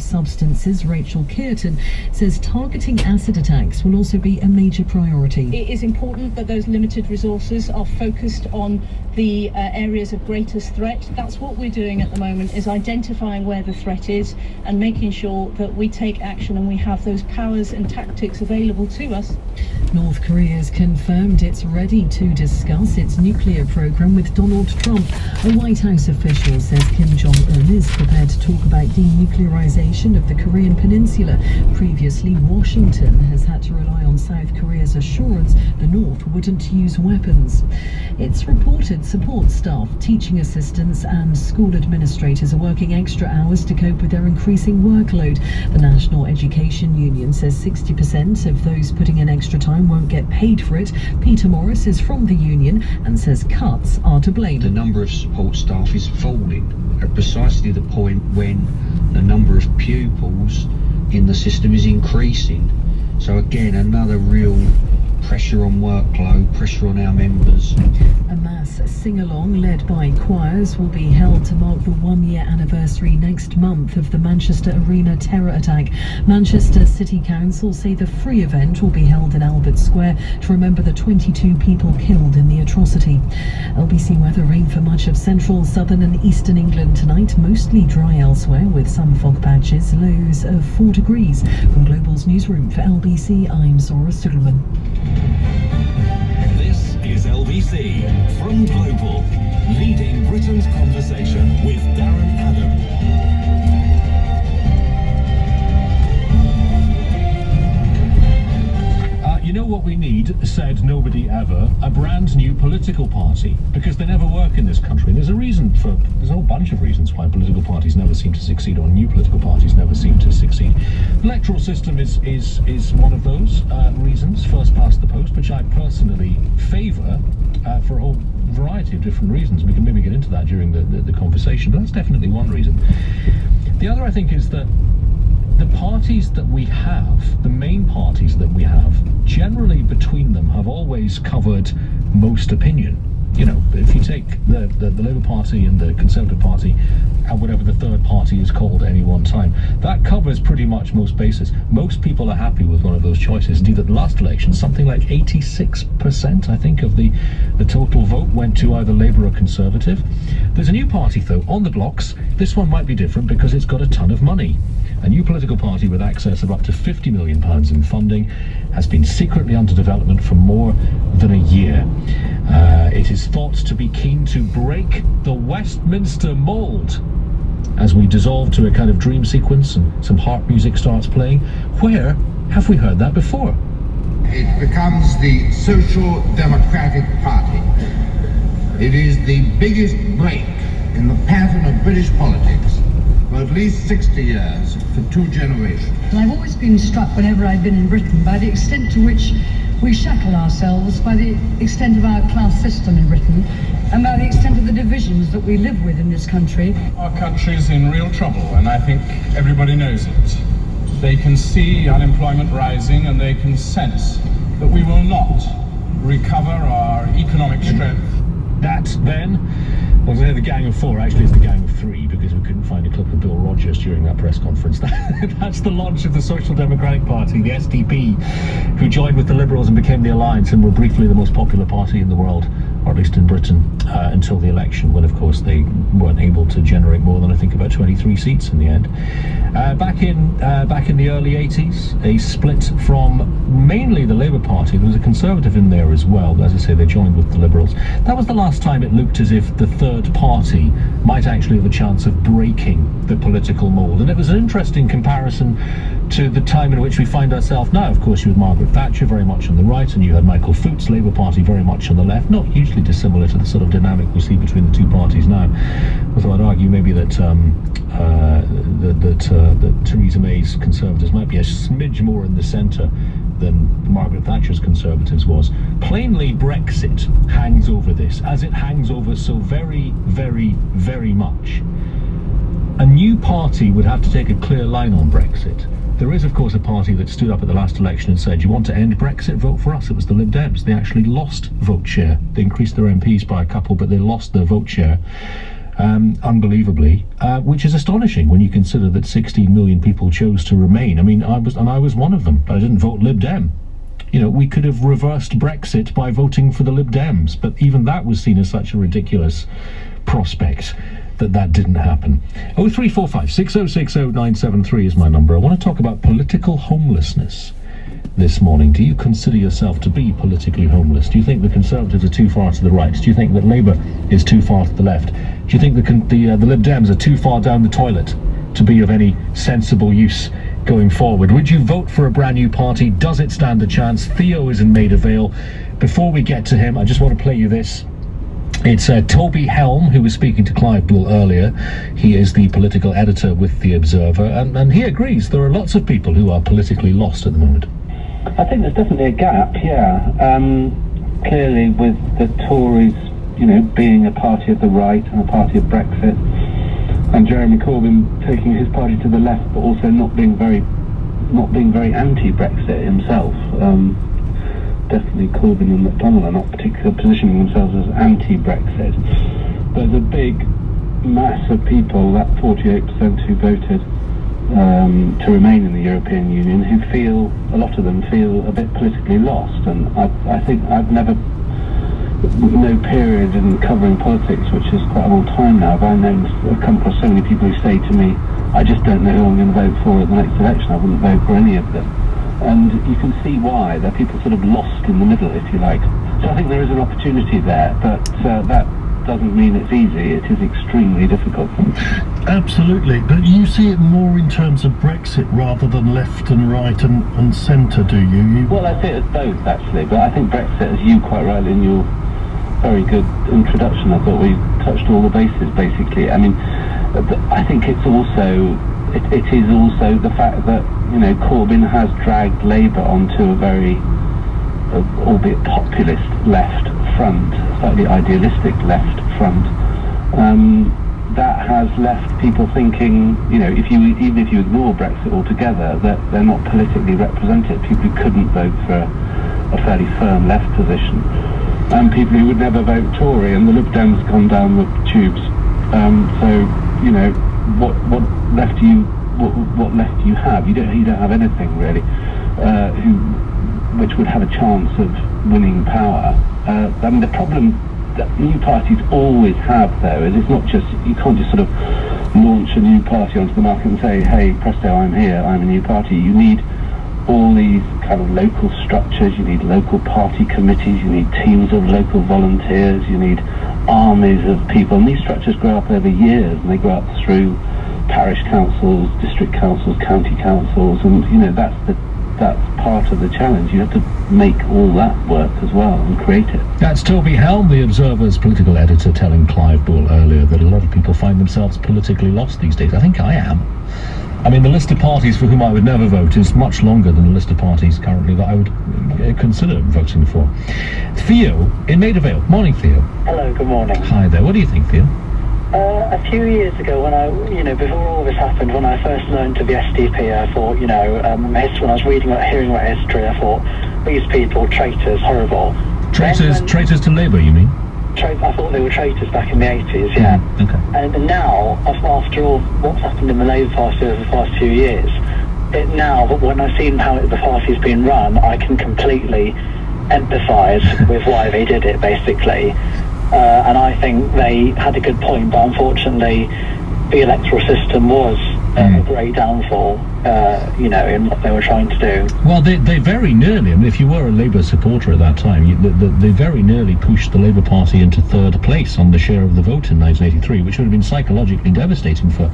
of Substances, Rachel Kearton, says targeting acid attacks will also be a major priority. It is important that those limited resources are focused on the areas of greatest threat. That's what we're doing at the moment, is identifying where the threat is and making sure that we take action and we have those powers and tactics available to us. North Korea has confirmed it's ready to discuss its nuclear program with Donald Trump. A White House official says Kim Jong-un is prepared to talk about denuclearization of the Korean peninsula. Previously, Washington has had to rely on South Korea's assurance the North wouldn't use weapons. It's reported support staff, teaching assistants and school administrators are working extra hours to cope with their increasing workload. The National Education Union says 60% of those putting in extra time won't get paid for it. Peter Morris is from the union and says cuts are to blame. The number of support staff is falling at precisely the point when the number of pupils in the system is increasing. So again, another real pressure on workload, pressure on our members. A mass sing-along led by choirs will be held to mark the one-year anniversary next month of the Manchester Arena terror attack. Manchester City Council say the free event will be held in Albert Square to remember the 22 people killed in the atrocity. LBC weather: rain for much of central, southern and eastern England tonight, mostly dry elsewhere with some fog patches, lows of 4 degrees. From Global's newsroom for LBC, I'm Zora Suleiman. This is LBC from Global, leading Britain's conversation with Darren Adam. You know what we need, said nobody ever, a brand new political party, because they never work in this country. There's a whole bunch of reasons why political parties never seem to succeed, or new political parties never seem to succeed. The electoral system is one of those reasons, first past the post, which I personally favour for a whole variety of different reasons. We can maybe get into that during the conversation, but that's definitely one reason. The other, I think, is that the parties that we have, the main parties that we have, generally between them have always covered most opinion. You know, if you take the Labour Party and the Conservative Party, and whatever the third party is called at any one time, that covers pretty much most bases. Most people are happy with one of those choices. Indeed, at the last election, something like 86%, I think, of the total vote went to either Labour or Conservative. There's a new party, though, on the blocks. This one might be different because it's got a ton of money. A new political party with access of up to £50 million in funding has been secretly under development for more than a year. It is thought to be keen to break the Westminster mould. As we dissolve to a kind of dream sequence and some harp music starts playing, where have we heard that before? It becomes the Social Democratic Party. It is the biggest break in the pattern of British politics for at least 60 years, for 2 generations. I've always been struck whenever I've been in Britain by the extent to which we shackle ourselves, by the extent of our class system in Britain, and by the extent of the divisions that we live with in this country. Our country's in real trouble, and I think everybody knows it. They can see unemployment rising, and they can sense that we will not recover our economic strength. That then, well, they're the Gang of Four. Actually, it's the Gang of Three, because we couldn't find a clip of Bill Rogers during that press conference. That's the launch of the Social Democratic Party, the SDP, who joined with the Liberals and became the Alliance and were briefly the most popular party in the world, or at least in Britain, until the election, when, of course, they weren't able to generate more than, I think, about 23 seats in the end. Back in the early 80s, a split from mainly the Labour Party. There was a Conservative in there as well, but as I say, they joined with the Liberals. That was the last time it looked as if the third party might actually have a chance of breaking the political mould. And it was an interesting comparison to the time in which we find ourselves now. Of course, you had Margaret Thatcher very much on the right, and you had Michael Foot's Labour Party very much on the left, not hugely dissimilar to the sort of dynamic we see between the two parties now. Although I'd argue maybe that Theresa May's Conservatives might be a smidge more in the centre than Margaret Thatcher's Conservatives was. Plainly, Brexit hangs over this, as it hangs over so very, very, very much. A new party would have to take a clear line on Brexit. There is, of course, a party that stood up at the last election and said, you want to end Brexit, vote for us. It was the Lib Dems. They actually lost vote share. They increased their MPs by a couple, but they lost their vote share. unbelievably, which is astonishing when you consider that 16 million people chose to remain. I mean, I was one of them, but I didn't vote Lib Dem. You know, we could have reversed Brexit by voting for the Lib Dems, but even that was seen as such a ridiculous prospect that didn't happen. 0345 6060 973 is my number. I want to talk about political homelessness this morning. Do you consider yourself to be politically homeless? Do you think the Conservatives are too far to the right? Do you think that Labour is too far to the left? Do you think the Lib Dems are too far down the toilet to be of any sensible use going forward? Would you vote for a brand new party? Does it stand a chance? Theo is in Maida Vale. Before we get to him, I just want to play you this. It's Toby Helm, who was speaking to Clive Bull earlier. He is the political editor with The Observer, and he agrees there are lots of people who are politically lost at the moment. I think there's definitely a gap, yeah. Clearly with the Tories, you know, being a party of the right and a party of Brexit, and Jeremy Corbyn taking his party to the left, but also not being very anti-Brexit himself. Definitely Corbyn and McDonnell are not particularly positioning themselves as anti-Brexit. There's a big mass of people, that 48% who voted to remain in the European Union, who feel, a lot of them feel a bit politically lost. And I think I've never, no period in covering politics, which is quite a long time now, I've come across so many people who say to me, I just don't know who I'm going to vote for at the next election. I wouldn't vote for any of them. And you can see why. They're people sort of lost in the middle, if you like. So I think there is an opportunity there, but that doesn't mean it's easy. It is extremely difficult. Absolutely, but you see it more in terms of Brexit rather than left and right and centre, do you? Well, I see it as both, actually, but I think Brexit, as you quite rightly in your very good introduction, I thought we touched all the bases, basically. I mean, I think it's also, it is also the fact that, you know, Corbyn has dragged Labour onto a very, albeit populist left front, slightly idealistic left front. That has left people thinking, you know, even if you ignore Brexit altogether, that they're not politically represented. People who couldn't vote for a fairly firm left position, and people who would never vote Tory, and the Lib Dems gone down the tubes. So, you know, what left do you have? You don't have anything really, which would have a chance of winning power. I mean, the problem that new parties always have, though, is it's not just, you can't just sort of launch a new party onto the market and say, hey, presto, I'm here, I'm a new party. You need all these kind of local structures, you need local party committees, you need teams of local volunteers, you need armies of people, and these structures grow up over years, and they grow up through parish councils, district councils, county councils, and, you know, that's part of the challenge. You have to make all that work as well and create it. That's Toby Helm, The Observer's political editor, telling Clive Bull earlier that a lot of people find themselves politically lost these days. I think I am. I mean, the list of parties for whom I would never vote is much longer than the list of parties currently that I would consider voting for. Theo in Maida Vale. Morning, Theo. Hello, good morning. Hi there. What do you think, Theo? A few years ago, when before all this happened, when I first learned of the SDP, I thought, when I was hearing about history, I thought, these people, traitors, horrible. Traitors to Labour, you mean? I thought they were traitors back in the 80s, yeah. Okay. And now, after all what's happened in the Labour Party over the past few years, but when I've seen how the party's been run, I can completely empathise with why they did it, basically. And I think they had a good point, but unfortunately the electoral system was a great downfall, in what they were trying to do. Well, they very nearly, I mean, if you were a Labour supporter at that time, they very nearly pushed the Labour Party into third place on the share of the vote in 1983, which would have been psychologically devastating for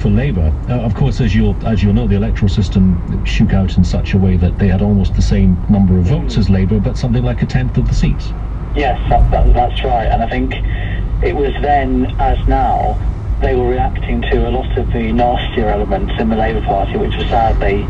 Labour. Of course, as you'll know, the electoral system shook out in such a way that they had almost the same number of votes as Labour, but something like a tenth of the seats. Yes, that's right, and I think it was then, as now, they were reacting to a lot of the nastier elements in the Labour Party, which was sadly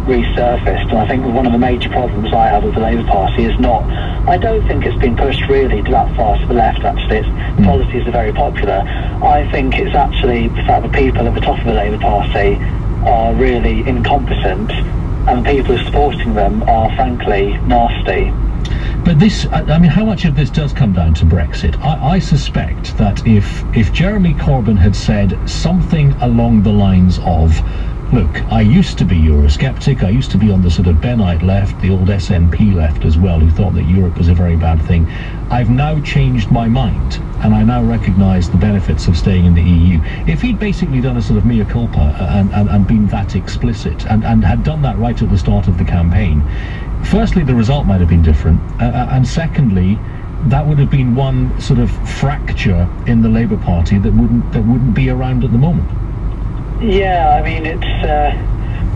resurfaced. And I think one of the major problems I have with the Labour Party is I don't think it's been pushed really that far to the left, actually. Its policies are very popular. I think it's actually the fact that people at the top of the Labour Party are really incompetent, and the people supporting them are, frankly, nasty. But this, I mean, how much of this does come down to Brexit? I suspect that if Jeremy Corbyn had said something along the lines of, look, I used to be Eurosceptic, I used to be on the sort of Benite left, the old SNP left as well, who thought that Europe was a very bad thing. I've now changed my mind, and I now recognise the benefits of staying in the EU. If he'd basically done a sort of mea culpa and been that explicit, and had done that right at the start of the campaign, firstly, the result might have been different, and secondly, that would have been one sort of fracture in the Labour Party that wouldn't be around at the moment. Yeah, I mean,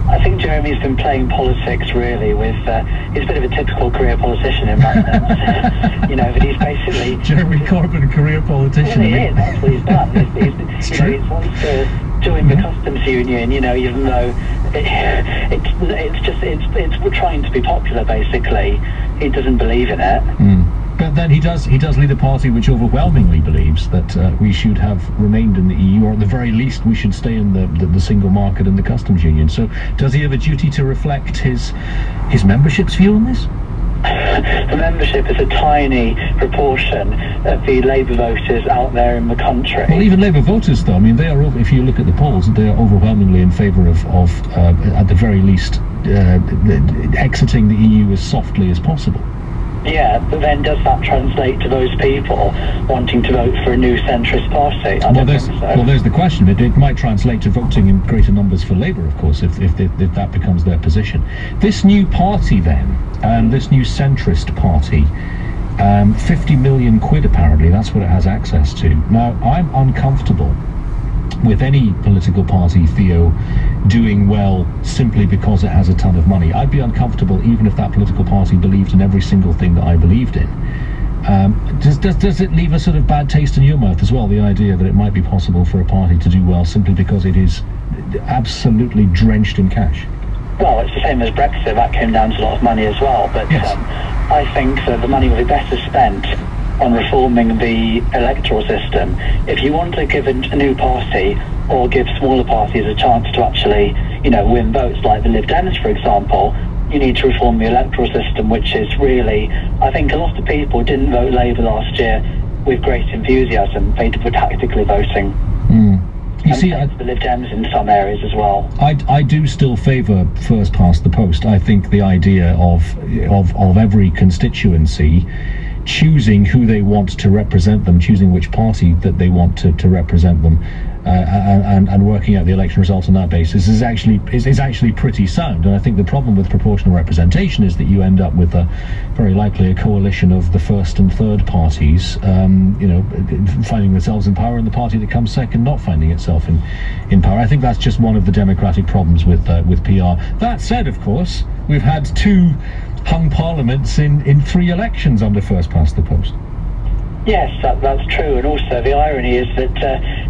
I think Jeremy's been playing politics really with, he's a bit of a typical career politician in that sense. You know, but he's basically... Jeremy Corbyn, career politician. Well, he is, that's what he's done. He wants to join the customs union, you know, even though it's trying to be popular, basically. He doesn't believe in it. But then he does lead a party which overwhelmingly believes that we should have remained in the EU, or at the very least we should stay in the single market and the customs union. So does he have a duty to reflect his membership's view on this? The membership is a tiny proportion of the Labour voters out there in the country. Well, even Labour voters, though, I mean, they are, if you look at the polls, they are overwhelmingly in favour of at the very least, exiting the EU as softly as possible. Yeah, but then does that translate to those people wanting to vote for a new centrist party? I don't think so. Well, there's the question. It might translate to voting in greater numbers for Labour, of course, if that becomes their position. This new party, then, this new centrist party, 50 million quid apparently, that's what it has access to. Now, I'm uncomfortable with any political party, Theo, doing well simply because it has a ton of money. I'd be uncomfortable even if that political party believed in every single thing that I believed in. Does it leave a sort of bad taste in your mouth as well, the idea that it might be possible for a party to do well simply because it is absolutely drenched in cash? Well, it's the same as Brexit. That came down to a lot of money as well. But yes. I think that the money will be better spent on reforming the electoral system. If you want to give a new party or give smaller parties a chance to actually, you know, win votes, like the Lib Dems, for example, you need to reform the electoral system, which is really, I think a lot of people didn't vote Labour last year with great enthusiasm. They were tactically voting. You see, the Lib Dems in some areas as well. I do still favour first past the post. I think the idea of every constituency choosing who they want to represent them, choosing which party that they want to represent them, and working out the election result on that basis is actually pretty sound. And I think the problem with proportional representation is that you end up with very likely a coalition of the first and third parties, you know, finding themselves in power, and the party that comes second not finding itself in power. I think that's just one of the democratic problems with PR. That said, of course, we've had two hung parliaments in 3 elections under first past the post. Yes, that's true, and also the irony is that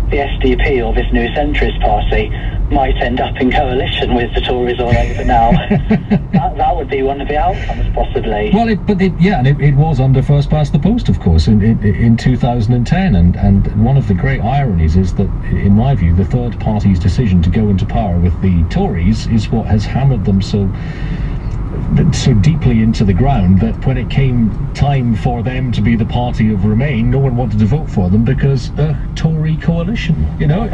the SDP, or this new centrist party, might end up in coalition with the Tories or Labour now. that would be one of the outcomes, possibly. Well, it was under first past the post, of course, in 2010, and one of the great ironies is that, in my view, the third party's decision to go into power with the Tories is what has hammered them so deeply into the ground that when it came time for them to be the party of Remain, no one wanted to vote for them because Tory coalition, you know.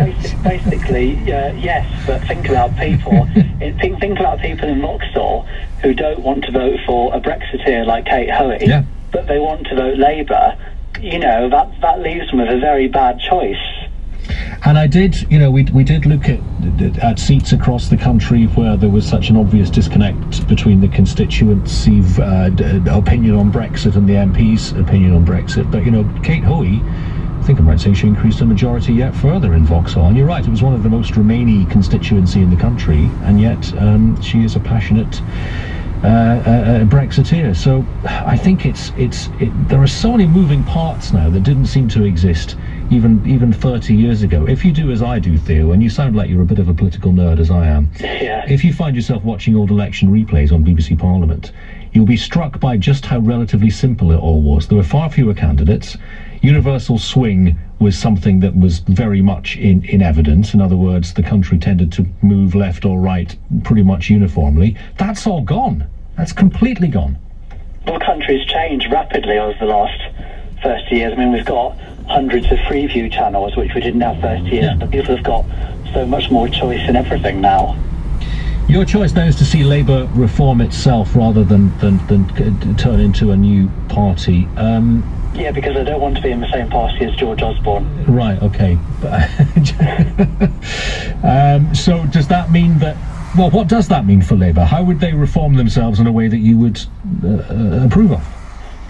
Basically, yes, but think about people. think about people in Vauxhall who don't want to vote for a Brexiteer like Kate Hoey, but they want to vote Labour. You know, that leaves them with a very bad choice. And I did, you know, we did look at seats across the country where there was such an obvious disconnect between the constituency opinion on Brexit and the MP's opinion on Brexit. But, you know, Kate Hoey, I think I might say she increased the majority yet further in Vauxhall. And you're right, it was one of the most Remainy constituency in the country, and yet she is a passionate Brexiteer. So I think there are so many moving parts now that didn't seem to exist even 30 years ago. If you do as I do, Theo, and you sound like you're a bit of a political nerd as I am, if you find yourself watching old election replays on BBC Parliament, you'll be struck by just how relatively simple it all was. There were far fewer candidates. Universal swing was something that was very much in evidence. In other words, the country tended to move left or right pretty much uniformly. That's all gone. That's completely gone. the country's changed rapidly over the last 30 years. I mean, we've got hundreds of Freeview channels, which we didn't have 30 years, but people have got so much more choice in everything now. Your choice then is to see Labour reform itself rather than turn into a new party. Yeah, because I don't want to be in the same party as George Osborne. Right, okay. So does that mean that, well, what does that mean for Labour? How would they reform themselves in a way that you would approve of?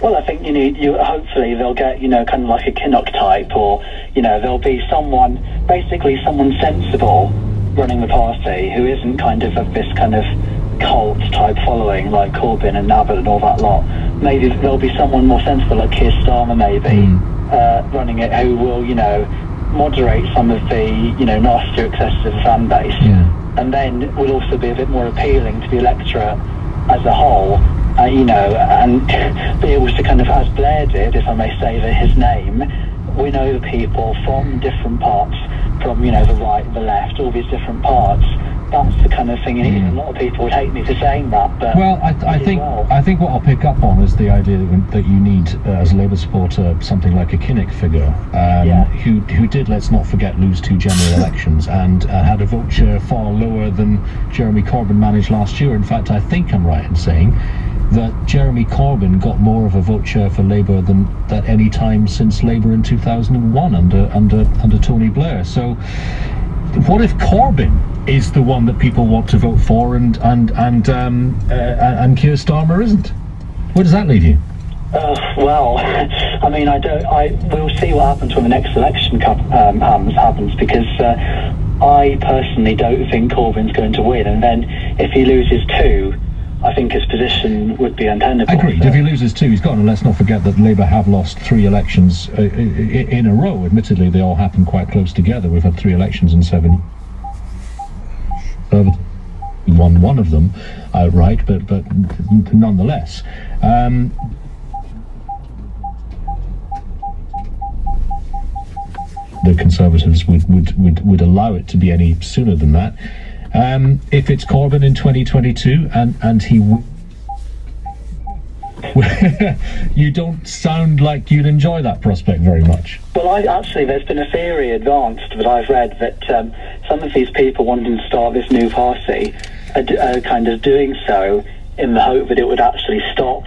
Well, I think hopefully they'll get, kind of like a Kinnock type, or, there'll be someone, basically someone sensible running the party who isn't kind of this kind of cult type following like Corbyn and Abbott and all that lot. Maybe there'll be someone more sensible like Keir Starmer maybe running it, who will, moderate some of the, nastier excesses of the fan base, and then will also be a bit more appealing to the electorate as a whole, and be able to kind of, as Blair did, if I may say his name, win over people from different parts, from, the right, the left, all these different parts. That's the kind of thing you need. A lot of people would hate me for saying that, but well, I think what I'll pick up on is the idea that you need, as a Labour supporter, something like a Kinnock figure, who did, let's not forget, lose 2 general elections and had a vote share far lower than Jeremy Corbyn managed last year. In fact, I think I'm right in saying that Jeremy Corbyn got more of a vote share for Labour than at any time since Labour in 2001 under Tony Blair. So what if Corbyn is the one that people want to vote for, and Keir Starmer isn't? Where does that leave you? Well, I mean, we'll see what happens when the next election happens, because I personally don't think Corbyn's going to win, and then if he loses 2, I think his position would be untenable. Agreed. If he loses 2, he's gone. And let's not forget that Labour have lost 3 elections in a row. Admittedly, they all happened quite close together. We've had 3 elections in 7. Won one of them outright, but nonetheless. The Conservatives would allow it to be any sooner than that. If it's Corbyn in 2022 and he you don't sound like you'd enjoy that prospect very much. Well, actually, there's been a theory advanced that I've read that some of these people wanting to start this new party are kind of doing so in the hope that it would actually stop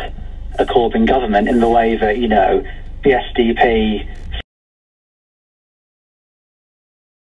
a Corbyn government, in the way that, the SDP